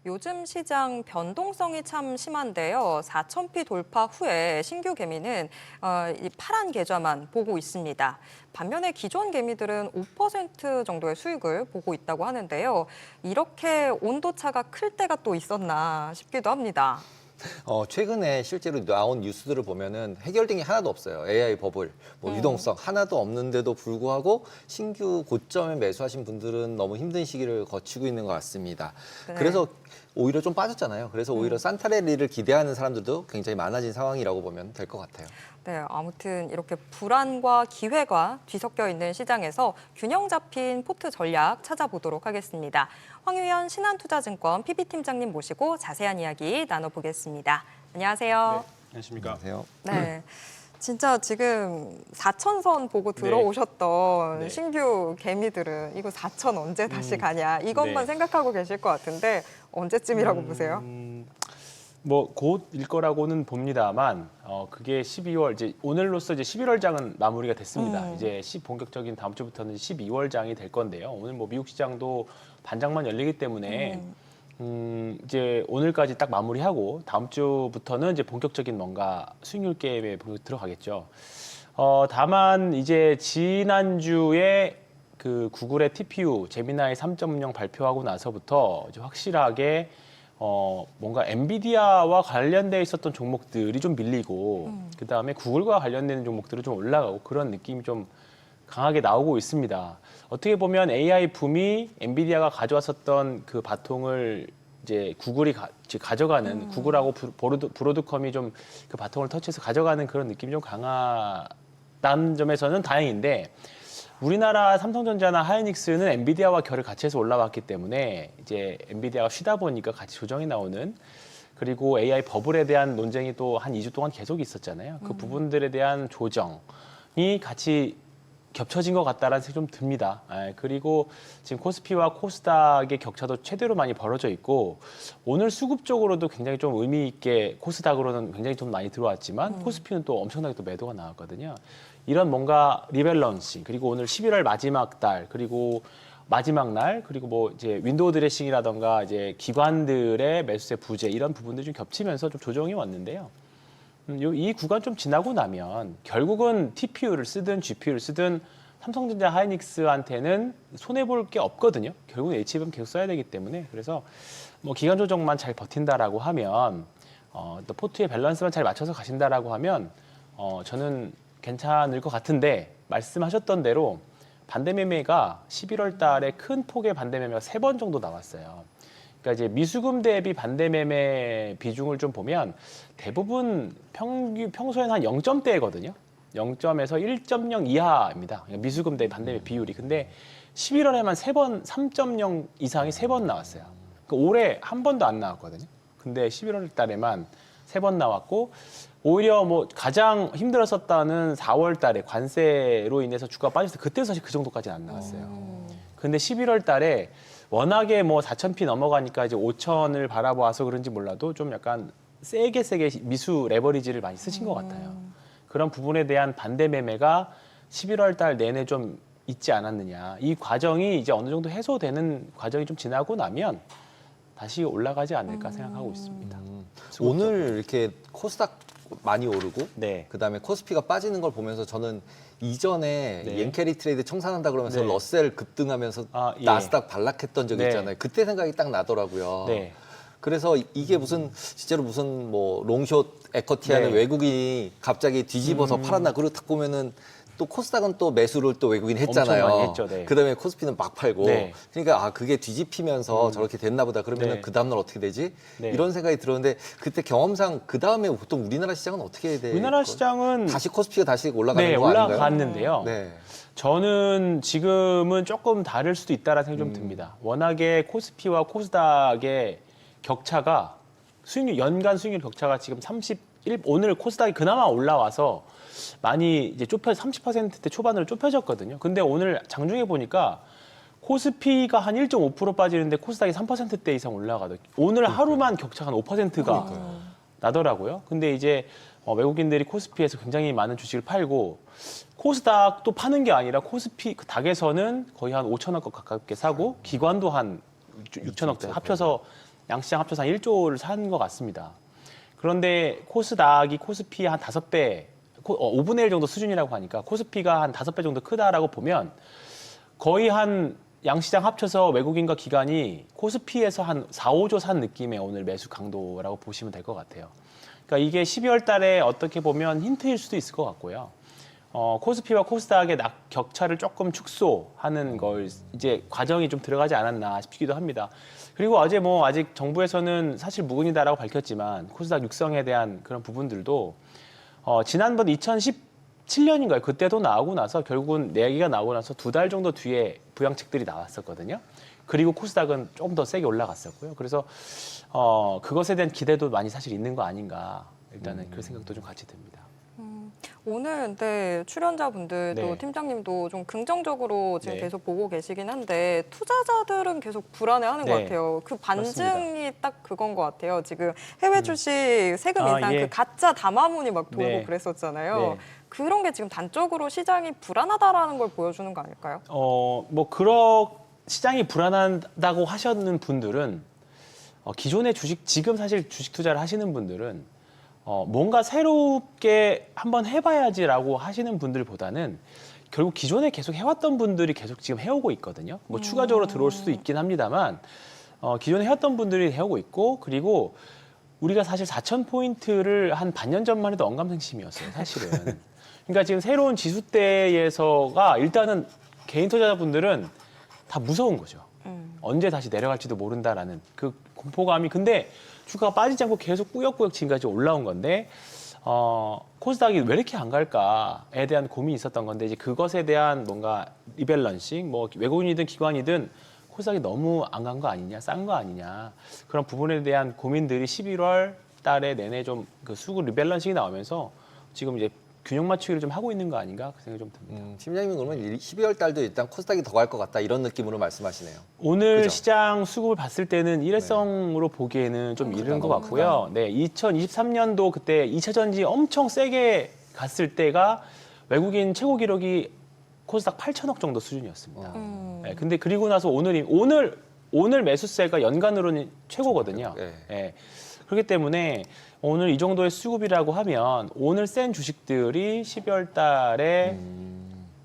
요즘 시장 변동성이 참 심한데요. 4,000피 돌파 후에 신규 개미는 이 파란 계좌만 보고 있습니다. 반면에 기존 개미들은 5% 정도의 수익을 보고 있다고 하는데요. 이렇게 온도차가 클 때가 또 있었나 싶기도 합니다. 최근에 실제로 나온 뉴스들을 보면은 해결된 게 하나도 없어요. AI 버블, 유동성 하나도 없는데도 불구하고 신규 고점에 매수하신 분들은 너무 힘든 시기를 거치고 있는 것 같습니다. 네. 그래서 오히려 좀 빠졌잖아요. 그래서 오히려 산타랠리를 기대하는 사람들도 굉장히 많아진 상황이라고 보면 될 것 같아요. 네, 아무튼 이렇게 불안과 기회가 뒤섞여 있는 시장에서 균형 잡힌 포트 전략 찾아보도록 하겠습니다. 황유현 신한투자증권 PB팀장님 모시고 자세한 이야기 나눠보겠습니다. 안녕하세요. 네, 안녕하십니까. 안녕하세요. 네. 진짜 지금 4,000선 보고 들어오셨던 네. 신규 개미들은 이거 4,000 언제 다시 가냐 이것만 네. 생각하고 계실 것 같은데 언제쯤이라고 보세요? 뭐 곧일 거라고는 봅니다만 그게 12월 이제 오늘로써 이제 11월장은 마무리가 됐습니다. 이제 본격적인 다음 주부터는 12월장이 될 건데요. 오늘 뭐 미국 시장도 반장만 열리기 때문에 이제 오늘까지 딱 마무리하고 다음 주부터는 이제 본격적인 뭔가 수익률 게임에 들어가겠죠. 다만 이제 지난주에 그 구글의 TPU 제미나이 3.0 발표하고 나서부터 이제 확실하게 뭔가 엔비디아와 관련돼 있었던 종목들이 좀 밀리고 그다음에 구글과 관련되는 종목들은 좀 올라가고 그런 느낌이 좀 강하게 나오고 있습니다. 어떻게 보면 AI 붐이 엔비디아가 가져왔었던 그 바통을 이제 구글이 가져가는 구글하고 브로드컴이 좀 그 바통을 터치해서 가져가는 그런 느낌이 좀 강하다는 점에서는 다행인데 우리나라 삼성전자나 하이닉스는 엔비디아와 결을 같이 해서 올라왔기 때문에 이제 엔비디아가 쉬다 보니까 같이 조정이 나오는 그리고 AI 버블에 대한 논쟁이 또 한 2주 동안 계속 있었잖아요. 그 부분들에 대한 조정이 같이 겹쳐진 것 같다라는 생각이 좀 듭니다. 그리고 지금 코스피와 코스닥의 격차도 최대로 많이 벌어져 있고 오늘 수급 적으로도 굉장히 좀 의미 있게 코스닥으로는 굉장히 좀 많이 들어왔지만 코스피는 또 엄청나게 또 매도가 나왔거든요. 이런 뭔가 리밸런싱 그리고 오늘 11월 마지막 달 그리고 마지막 날 그리고 뭐 이제 윈도우 드레싱이라던가 이제 기관들의 매수세 부재 이런 부분들이 좀 겹치면서 좀 조정이 왔는데요. 이 구간 좀 지나고 나면 결국은 TPU를 쓰든 GPU를 쓰든 삼성전자 하이닉스한테는 손해볼 게 없거든요. 결국은 HBM 계속 써야 되기 때문에 그래서 뭐 기간 조정만 잘 버틴다라고 하면 또 포트의 밸런스만 잘 맞춰서 가신다라고 하면 저는 괜찮을 것 같은데 말씀하셨던 대로 반대 매매가 11월 달에 큰 폭의 반대 매매가 3번 정도 나왔어요. 그러니까 이제 미수금 대비 반대 매매 비중을 좀 보면 대부분 평소에는 한 0점대거든요. 0점에서 1.0 이하입니다. 그러니까 미수금 대비 반대 매매 비율이. 근데 11월에만 3번 3.0 이상이 3번 나왔어요. 그러니까 올해 한 번도 안 나왔거든요. 근데 11월 달에만 3번 나왔고 오히려 뭐 가장 힘들었었다는 4월 달에 관세로 인해서 주가가 빠졌을 때 그때 사실 그 정도까지는 안 나왔어요. 근데 11월 달에 워낙에 뭐 4,000피 넘어가니까 이제 5,000을 바라보아서 그런지 몰라도 좀 약간 세게 미수 레버리지를 많이 쓰신 것 같아요. 그런 부분에 대한 반대 매매가 11월 달 내내 좀 있지 않았느냐. 이 과정이 이제 어느 정도 해소되는 과정이 좀 지나고 나면 다시 올라가지 않을까 생각하고 있습니다. 오늘 이렇게 코스닥 많이 오르고 네. 그다음에 코스피가 빠지는 걸 보면서 저는 이전에 네. 옌캐리 트레이드 청산한다 그러면서 네. 러셀 급등하면서 예. 나스닥 발락했던 적이 네. 있잖아요. 그때 생각이 딱 나더라고요. 네. 그래서 이게 무슨 실제로 무슨 뭐 롱숏 에쿼티하는 네. 외국인이 갑자기 뒤집어서 팔았나 그리고 딱 보면은 또 코스닥은 또 매수를 또 외국인이 했잖아요. 엄청 많이 했죠, 네. 그다음에 코스피는 막 팔고. 네. 그러니까 그게 뒤집히면서 저렇게 됐나 보다. 그러면은 네. 그 다음 날 어떻게 되지? 네. 이런 생각이 들었는데 그때 경험상 그 다음에 보통 우리나라 시장은 어떻게 돼요? 우리나라 시장은 다시 코스피가 다시 올라가는 네, 거 아닌가요? 올라갔는데요. 네. 저는 지금은 조금 다를 수도 있다라는 생각이 좀 듭니다. 워낙에 코스피와 코스닥의 격차가 연간 수익률 격차가 지금 오늘 코스닥이 그나마 올라와서 많이 이제 30%대 초반으로 좁혀졌거든요. 근데 오늘 장중에 보니까 코스피가 한 1.5% 빠지는데 코스닥이 3%대 이상 올라가도 오늘 하루만 격차가 한 5%가 나더라고요. 근데 이제 외국인들이 코스피에서 굉장히 많은 주식을 팔고 코스닥도 파는 게 아니라 코스피 그 닥에서는 거의 한 5천억 가깝게 사고 기관도 한 6천억대 합쳐서 양시장 합쳐서 한 1조를 산 것 같습니다. 그런데 코스닥이 코스피 한 5배, 5분의 1 정도 수준이라고 하니까 코스피가 한 5배 정도 크다라고 보면 거의 한 양시장 합쳐서 외국인과 기관이 코스피에서 한 4, 5조 산 느낌의 오늘 매수 강도라고 보시면 될 것 같아요. 그러니까 이게 12월 달에 어떻게 보면 힌트일 수도 있을 것 같고요. 코스피와 코스닥의 격차를 조금 축소하는 걸 이제 과정이 좀 들어가지 않았나 싶기도 합니다. 그리고 어제 뭐 아직 정부에서는 사실 무근이다라고 밝혔지만 코스닥 육성에 대한 그런 부분들도 지난번 2017년인가요? 그때도 나오고 나서 결국은 내기가 나오고 나서 2달 정도 뒤에 부양책들이 나왔었거든요. 그리고 코스닥은 조금 더 세게 올라갔었고요. 그래서 그것에 대한 기대도 많이 사실 있는 거 아닌가 일단은 그런 생각도 좀 같이 듭니다. 오늘 네, 출연자분들도 네. 팀장님도 좀 긍정적으로 지금 네. 계속 보고 계시긴 한데 투자자들은 계속 불안해하는 것 네. 같아요. 그 반증이 맞습니다. 딱 그건 것 같아요. 지금 해외 주식 세금 아, 인상 예. 그 가짜 담화문이 막 돌고 네. 그랬었잖아요. 네. 그런 게 지금 단적으로 시장이 불안하다라는 걸 보여주는 거 아닐까요? 시장이 불안하다고 하셨는 분들은 기존의 주식, 지금 사실 주식 투자를 하시는 분들은 뭔가 새롭게 한번 해봐야지라고 하시는 분들보다는 결국 기존에 계속 해왔던 분들이 계속 지금 해오고 있거든요. 뭐 추가적으로 들어올 수도 있긴 합니다만 기존에 해왔던 분들이 해오고 있고 그리고 우리가 사실 4,000포인트를 한 반년 전만 해도 언감생심이었어요, 사실은. 그러니까 지금 새로운 지수대에서가 일단은 개인 투자자분들은 다 무서운 거죠. 언제 다시 내려갈지도 모른다라는 그 공포감이. 근데 주가가 빠지지 않고 계속 꾸역꾸역 지금까지 올라온 건데 코스닥이 왜 이렇게 안 갈까에 대한 고민이 있었던 건데 이제 그것에 대한 뭔가 리밸런싱, 뭐 외국인이든 기관이든 코스닥이 너무 안 간 거 아니냐, 싼 거 아니냐 그런 부분에 대한 고민들이 11월 달에 내내 좀 그 수급 리밸런싱이 나오면서 지금 이제 균형 맞추기를 좀 하고 있는 거 아닌가 그 생각이 좀 듭니다. 팀장님은 그러면 12월 달도 일단 코스닥이 더 갈 것 같다 이런 느낌으로 말씀하시네요. 오늘 그죠? 시장 수급을 봤을 때는 일회성으로 보기에는 좀 이른 것 너무 같고요. 네, 2023년도 그때 2차 전지 엄청 세게 갔을 때가 외국인 최고 기록이 코스닥 8천억 정도 수준이었습니다. 네, 근데 그리고 나서 오늘 매수세가 연간으로는 최고거든요. 네. 네. 그렇기 때문에 오늘 이 정도의 수급이라고 하면 오늘 센 주식들이 12월 달에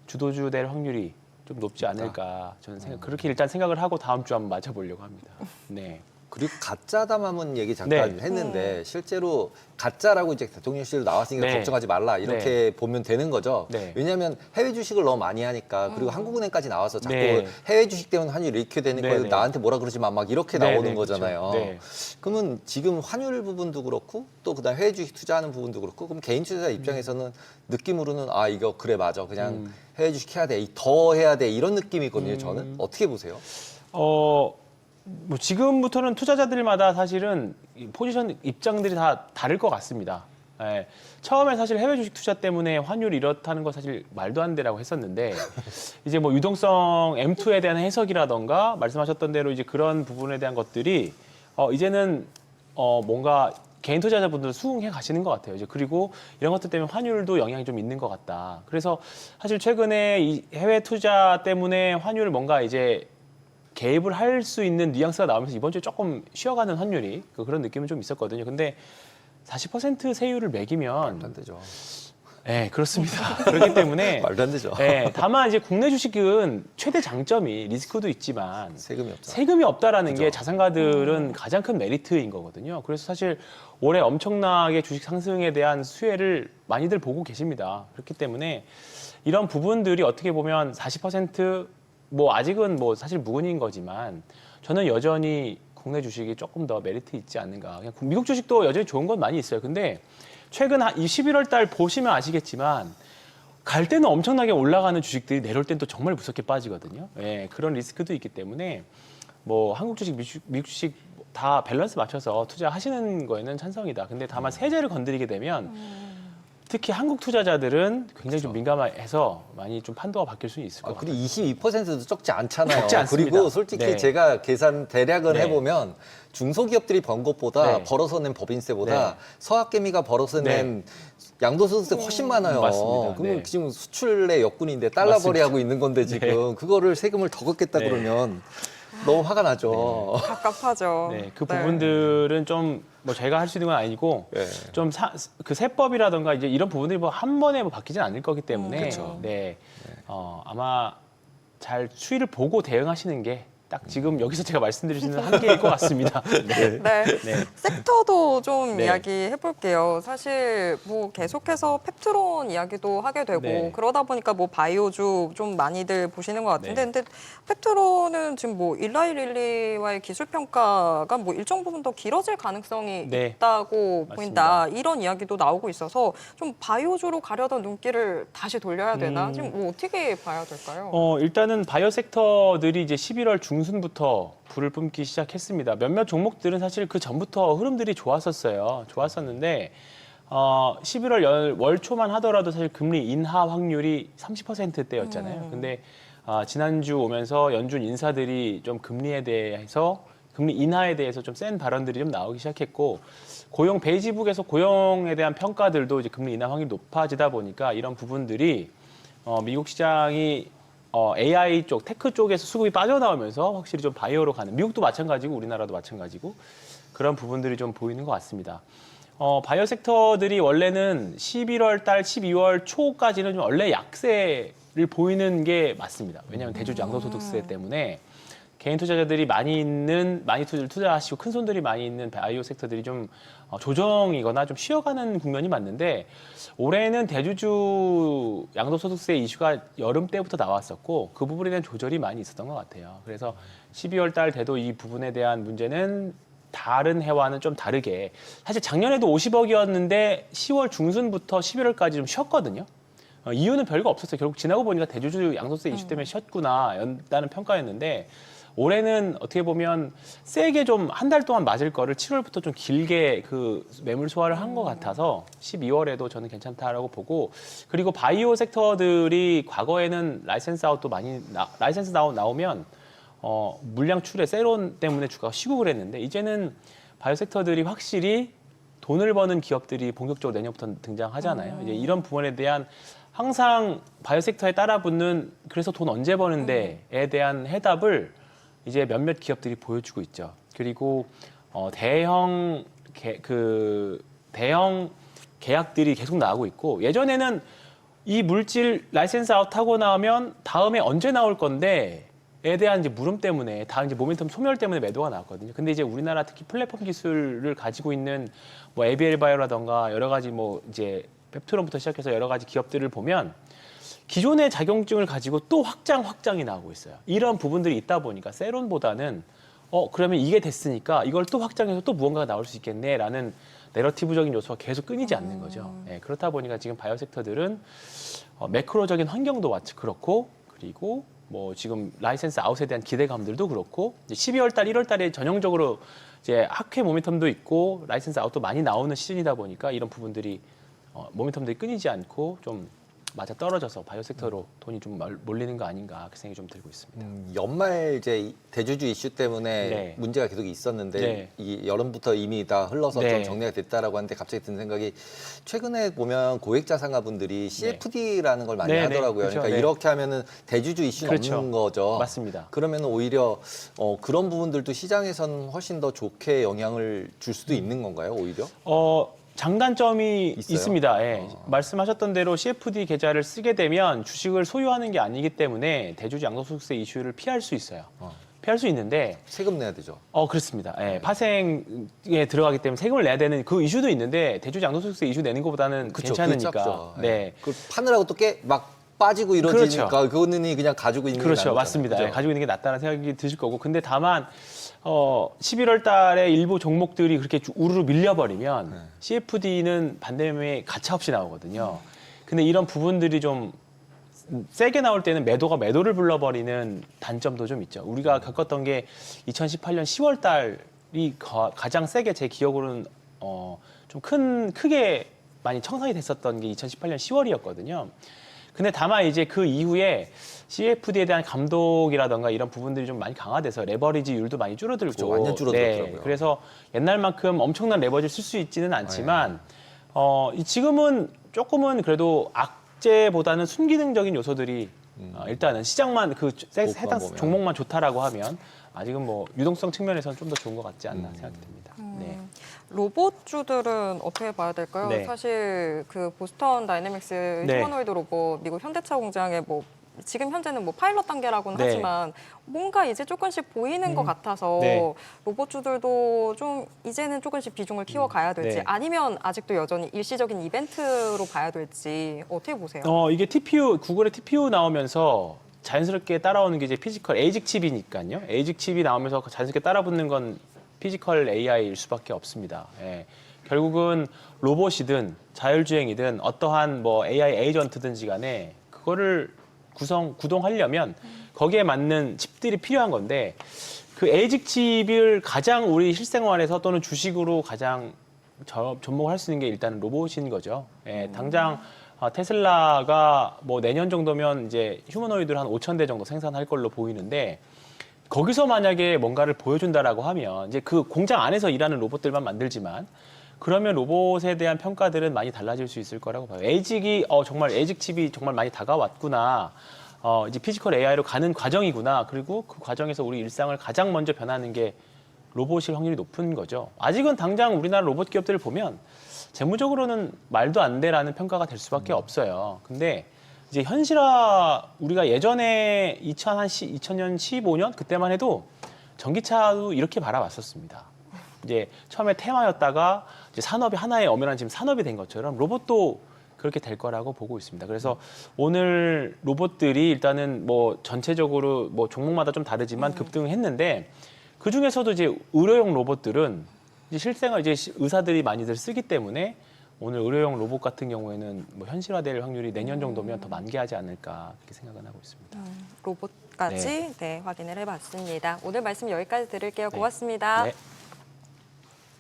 주도주 될 확률이 좀 높지 않을까 저는 그렇게 일단 생각을 하고 다음 주 한번 맞아보려고 합니다. 네. 그리고 가짜 담화문 얘기 잠깐 네. 했는데 실제로 가짜라고 이제 대통령실로 나왔으니까 네. 걱정하지 말라 이렇게 보면 되는 거죠. 네. 왜냐하면 해외 주식을 너무 많이 하니까 그리고 한국은행까지 나와서 자꾸 네. 해외 주식 때문에 환율이 이렇게 되는 네, 거예요. 네. 나한테 뭐라 그러지 마 막 이렇게 네, 나오는 네, 거잖아요. 그렇죠. 네. 그러면 지금 환율 부분도 그렇고 또 그다음 해외 주식 투자하는 부분도 그렇고 그럼 개인 투자자 입장에서는 느낌으로는 아 이거 그래 맞아 그냥 해외 주식 해야 돼 더 해야 돼 이런 느낌이거든요. 저는 어떻게 보세요? 뭐 지금부터는 투자자들마다 사실은 이 포지션 입장들이 다 다를 것 같습니다. 예. 처음에 사실 해외 주식 투자 때문에 환율이 이렇다는 거 사실 말도 안 되라고 했었는데 이제 뭐 유동성 M2에 대한 해석이라던가 말씀하셨던 대로 이제 그런 부분에 대한 것들이 이제는 뭔가 개인 투자자분들 수긍해 가시는 것 같아요. 이제 그리고 이런 것들 때문에 환율도 영향이 좀 있는 것 같다. 그래서 사실 최근에 이 해외 투자 때문에 환율을 뭔가 이제 개입을 할 수 있는 뉘앙스가 나오면서 이번 주에 조금 쉬어가는 환율이 그런 느낌은 좀 있었거든요. 근데 40% 세율을 매기면 말도 안 되죠. 네, 그렇습니다. 그렇기 때문에 말도 안 되죠. 네, 다만 이제 국내 주식은 최대 장점이 리스크도 있지만 세금이 없죠. 세금이 없다라는 그죠. 게 자산가들은 가장 큰 메리트인 거거든요. 그래서 사실 올해 엄청나게 주식 상승에 대한 수혜를 많이들 보고 계십니다. 그렇기 때문에 이런 부분들이 어떻게 보면 40%뭐 아직은 뭐 사실 무근인 거지만 저는 여전히 국내 주식이 조금 더 메리트 있지 않는가. 그냥 미국 주식도 여전히 좋은 건 많이 있어요. 근데 최근 이 11월 달 보시면 아시겠지만 갈 때는 엄청나게 올라가는 주식들이 내려올 때는 또 정말 무섭게 빠지거든요. 예, 그런 리스크도 있기 때문에 뭐 한국 주식, 미국 주식 다 밸런스 맞춰서 투자하시는 거에는 찬성이다. 근데 다만 세제를 건드리게 되면 특히 한국 투자자들은 굉장히 좀 민감해서 많이 좀 판도가 바뀔 수 있을 것 같아요. 그리고 22%도 적지 않잖아요. 적지 않습니다. 그리고 솔직히 네. 제가 계산 대략을 네. 해보면 중소기업들이 번 것보다 네. 벌어서 낸 법인세보다 네. 서학개미가 벌어서 네. 낸 양도소득세 훨씬 많아요. 맞습니다. 그러면 네. 지금 수출의 역군인데 달러벌이 맞습니다. 하고 있는 건데 지금 그거를 세금을 더 걷겠다 네. 그러면 너무 화가 나죠. 갑갑하죠. 네, 그 부분들은 좀 뭐 제가 할 수 있는 건 아니고 네. 좀 그 세법이라던가 이제 이런 부분들이 뭐 한 번에 뭐 바뀌진 않을 거기 때문에 그렇죠. 네, 아마 잘 추이를 보고 대응하시는 게 딱 지금 여기서 제가 말씀드릴 수 있는 한계일 것 같습니다. 네. 네. 네. 섹터도 좀 네. 이야기해 볼게요. 사실 뭐 계속해서 펩트론 이야기도 하게 되고 네. 그러다 보니까 뭐 바이오주 좀 많이들 보시는 것 같은데 네. 근데 펩트론은 지금 뭐 일라이 릴리와의 기술 평가가 뭐 일정 부분 더 길어질 가능성이 네. 있다고 맞습니다. 보인다. 이런 이야기도 나오고 있어서 좀 바이오주로 가려던 눈길을 다시 돌려야 되나? 지금 뭐 어떻게 봐야 될까요? 일단은 바이오 섹터들이 이제 11월 중순부터 불을 뿜기 시작했습니다. 몇몇 종목들은 사실 그 전부터 흐름들이 좋았었어요. 좋았었는데 11월 월 초만 하더라도 사실 금리 인하 확률이 30%대였잖아요. 근데 지난주 오면서 연준 인사들이 좀 금리 인하에 대해서 좀 센 발언들이 좀 나오기 시작했고 고용 베이지북에서 고용에 대한 평가들도 이제 금리 인하 확률이 높아지다 보니까 이런 부분들이 미국 시장이 AI 쪽, 테크 쪽에서 수급이 빠져나오면서 확실히 좀 바이오로 가는, 미국도 마찬가지고 우리나라도 마찬가지고 그런 부분들이 좀 보이는 것 같습니다. 바이오 섹터들이 원래는 11월 달, 12월 초까지는 좀 원래 약세를 보이는 게 맞습니다. 왜냐하면 대주주 양도소득세 때문에 개인 투자자들이 많이 투자하시고 큰 손들이 많이 있는 바이오 섹터들이 좀 조정이거나 좀 쉬어가는 국면이 맞는데 올해는 대주주 양도소득세 이슈가 여름 때부터 나왔었고 그 부분에 대한 조절이 많이 있었던 것 같아요. 그래서 12월 달 돼도 이 부분에 대한 문제는 다른 해와는 좀 다르게 사실 작년에도 50억이었는데 10월 중순부터 11월까지 좀 쉬었거든요. 이유는 별거 없었어요. 결국 지나고 보니까 대주주 양도세 이슈 때문에 쉬었구나라는 평가였는데 올해는 어떻게 보면 세게 좀 한 달 동안 맞을 거를 7월부터 좀 길게 그 매물 소화를 한 것 같아서 12월에도 저는 괜찮다라고 보고 그리고 바이오 섹터들이 과거에는 라이센스 아웃도 많이 라이센스 나오면 물량 출에 세론 때문에 주가가 쉬고 그랬는데 이제는 바이오 섹터들이 확실히 돈을 버는 기업들이 본격적으로 내년부터 등장하잖아요. 이제 이런 부분에 대한 항상 바이오 섹터에 따라붙는 그래서 돈 언제 버는데에 대한 해답을 이제 몇몇 기업들이 보여주고 있죠. 그리고 대형 계약들이 계속 나오고 있고 예전에는 이 물질 라이센스 아웃 하고 나오면 다음에 언제 나올 건데에 대한 이제 물음 때문에 다 이제 모멘텀 소멸 때문에 매도가 나왔거든요. 근데 이제 우리나라 특히 플랫폼 기술을 가지고 있는 뭐 ABL 바이오라던가 여러 가지 뭐 이제 펩트론부터 시작해서 여러 가지 기업들을 보면 기존의 자격증을 가지고 또 확장이 나오고 있어요. 이런 부분들이 있다 보니까 세론보다는 그러면 이게 됐으니까 이걸 또 확장해서 또 무언가가 나올 수 있겠네라는 내러티브적인 요소가 계속 끊이지 않는 거죠. 네, 그렇다 보니까 지금 바이오 섹터들은 매크로적인 환경도 그렇고 그리고 뭐 지금 라이센스 아웃에 대한 기대감들도 그렇고 이제 12월 달, 1월 달에 전형적으로 이제 학회 모멘텀도 있고 라이센스 아웃도 많이 나오는 시즌이다 보니까 이런 부분들이 모멘텀들이 끊이지 않고 좀 맞아 떨어져서 바이오 섹터로 돈이 좀 몰리는 거 아닌가 그 생각이 좀 들고 있습니다. 연말 이제 대주주 이슈 때문에 네. 문제가 계속 있었는데 네. 이 여름부터 이미 다 흘러서 네. 좀 정리가 됐다라고 하는데 갑자기 든 생각이 최근에 보면 고액자산가분들이 CFD라는 걸 많이 네, 네. 하더라고요. 그렇죠. 그러니까 네. 이렇게 하면은 대주주 이슈는 그렇죠. 없는 거죠. 맞습니다. 그러면 오히려 그런 부분들도 시장에서는 훨씬 더 좋게 영향을 줄 수도 있는 건가요, 오히려? 장단점이 있어요? 있습니다. 예. 말씀하셨던 대로 CFD 계좌를 쓰게 되면 주식을 소유하는 게 아니기 때문에 대주주 양도소득세 이슈를 피할 수 있어요. 피할 수 있는데 세금 내야 되죠. 그렇습니다. 예. 파생에 들어가기 때문에 세금을 내야 되는 그 이슈도 있는데 대주주 양도소득세 이슈 내는 것보다는 그쵸, 괜찮으니까. 그게 작죠. 네. 그 파느라고 또 막 빠지고 이러지니까 그거는 그냥 가지고 있는 게 그렇죠. 나은 맞습니다. 거잖아요. 예, 가지고 있는 게 낫다는 생각이 드실 거고. 근데 다만 11월 달에 일부 종목들이 그렇게 우르르 밀려버리면 CFD는 반대매매 가차없이 나오거든요. 근데 이런 부분들이 좀 세게 나올 때는 매도를 불러버리는 단점도 좀 있죠. 우리가 겪었던 게 2018년 10월 달이 가장 세게 제 기억으로는 좀 크게 많이 청산이 됐었던 게 2018년 10월이었거든요. 근데 다만 이제 그 이후에 CFD에 대한 감독이라던가 이런 부분들이 좀 많이 강화돼서 레버리지율도 많이 줄어들고 그렇죠. 완전 줄어들었더라고요. 그래서 옛날만큼 엄청난 레버리지를 쓸 수 있지는 않지만 지금은 조금은 그래도 악재보다는 순기능적인 요소들이 일단은 시장만 해당 보면. 종목만 좋다라고 하면 아직은 뭐 유동성 측면에서는 좀 더 좋은 것 같지 않나 생각이 듭니다. 네. 로봇주들은 어떻게 봐야 될까요? 네. 사실 그 보스턴 다이내믹스 네. 휴머노이드 로봇 미국 현대차 공장에 뭐 지금 현재는 뭐 파일럿 단계라고는 네. 하지만 뭔가 이제 조금씩 보이는 것 같아서 네. 로봇주들도 좀 이제는 조금씩 비중을 키워가야 될지 네. 아니면 아직도 여전히 일시적인 이벤트로 봐야 될지 어떻게 보세요? 이게 TPU, 구글의 TPU 나오면서 자연스럽게 따라오는 게 이제 피지컬 에이직 칩이니까요. 에이직 칩이 나오면서 자연스럽게 따라붙는 건 피지컬 AI일 수밖에 없습니다. 예. 결국은 로봇이든 자율주행이든 어떠한 뭐 AI 에이전트든지 간에 그거를 구동하려면 거기에 맞는 칩들이 필요한 건데 그 에이직 칩을 가장 우리 실생활에서 또는 주식으로 가장 접목을 할 수 있는 게 일단은 로봇인 거죠. 예, 당장 테슬라가 뭐 내년 정도면 이제 휴머노이드를 한 5,000대 정도 생산할 걸로 보이는데 거기서 만약에 뭔가를 보여준다라고 하면 이제 그 공장 안에서 일하는 로봇들만 만들지만 그러면 로봇에 대한 평가들은 많이 달라질 수 있을 거라고 봐요. 에이직이 정말 에이직 칩이 정말 많이 다가왔구나. 이제 피지컬 AI로 가는 과정이구나. 그리고 그 과정에서 우리 일상을 가장 먼저 변하는 게 로봇일 확률이 높은 거죠. 아직은 당장 우리나라 로봇 기업들을 보면 재무적으로는 말도 안 돼라는 평가가 될 수밖에 없어요. 근데 이제 현실화 우리가 예전에 2000년 15년 그때만 해도 전기차도 이렇게 바라봤었습니다. 이제 처음에 테마였다가 이제 산업이 하나의 엄연한 지금 산업이 된 것처럼 로봇도 그렇게 될 거라고 보고 있습니다. 그래서 오늘 로봇들이 일단은 뭐 전체적으로 뭐 종목마다 좀 다르지만 급등했는데 그 중에서도 이제 의료용 로봇들은 이제 실생활 이제 의사들이 많이들 쓰기 때문에 오늘 의료용 로봇 같은 경우에는 뭐 현실화될 확률이 내년 정도면 더 만개하지 않을까 그렇게 생각은 하고 있습니다. 로봇까지 네, 확인을 해봤습니다. 오늘 말씀 여기까지 드릴게요. 고맙습니다. 네.